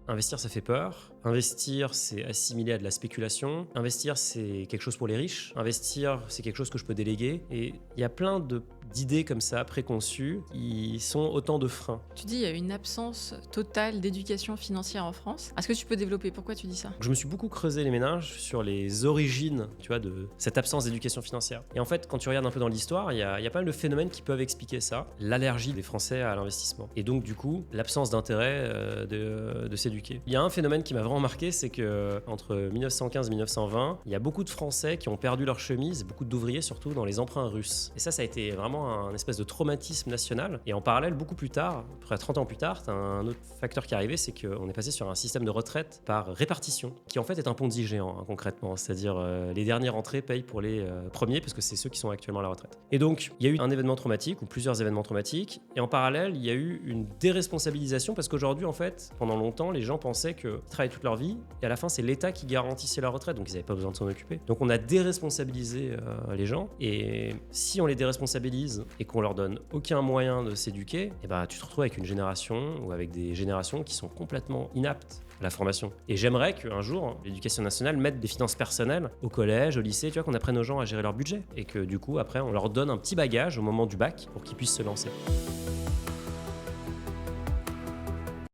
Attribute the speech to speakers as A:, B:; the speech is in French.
A: Investir, ça fait peur. Investir, c'est assimilé à de la spéculation. Investir, c'est quelque chose pour les riches. Investir, c'est quelque chose que je peux déléguer. Et il y a plein d'idées comme ça, préconçues, qui sont autant de freins.
B: Tu dis il y a une absence totale d'éducation financière en France. Est-ce que tu peux développer pourquoi tu dis ça?
A: Je me suis beaucoup creusé les méninges sur les origines, tu vois, de cette absence d'éducation financière. Et en fait, quand tu regardes un peu dans l'histoire, il y a pas mal de phénomènes qui peuvent expliquer ça. L'allergie des Français à l'investissement. Et donc, du coup, l'absence d'intérêt de s'éduquer. Il y a un phénomène qui m'a vraiment marqué, c'est que entre 1915 et 1920, il y a beaucoup de Français qui ont perdu leur chemise, beaucoup d'ouvriers surtout, dans les emprunts russes. Et ça a été vraiment un espèce de traumatisme national. Et en parallèle, beaucoup plus tard, à peu près 30 ans plus tard, t'as un autre facteur qui est arrivé, c'est qu'on est passé sur un système de retraite par répartition, qui en fait est un Ponzi géant, concrètement. C'est-à-dire les derniers rentrés payent pour les premiers, parce que c'est ceux qui sont actuellement à la retraite. Et donc, il y a eu un événement traumatique, ou plusieurs événements traumatiques, et en parallèle, il y a eu une déresponsabilisation, parce qu'aujourd'hui, en fait, pendant longtemps, les gens pensaient qu'ils travaillaient toute leur vie, et à la fin, c'est l'État qui garantissait leur retraite, donc ils n'avaient pas besoin de s'en occuper. Donc on a déresponsabilisé les gens, et si on les déresponsabilise et qu'on leur donne aucun moyen de s'éduquer, et ben, tu te retrouves avec une génération ou avec des générations qui sont complètement inaptes à la formation. Et j'aimerais qu'un jour, l'éducation nationale mette des finances personnelles au collège, au lycée, tu vois, qu'on apprenne aux gens à gérer leur budget, et que du coup, après, on leur donne un petit bagage au moment du bac pour qu'ils puissent se lancer.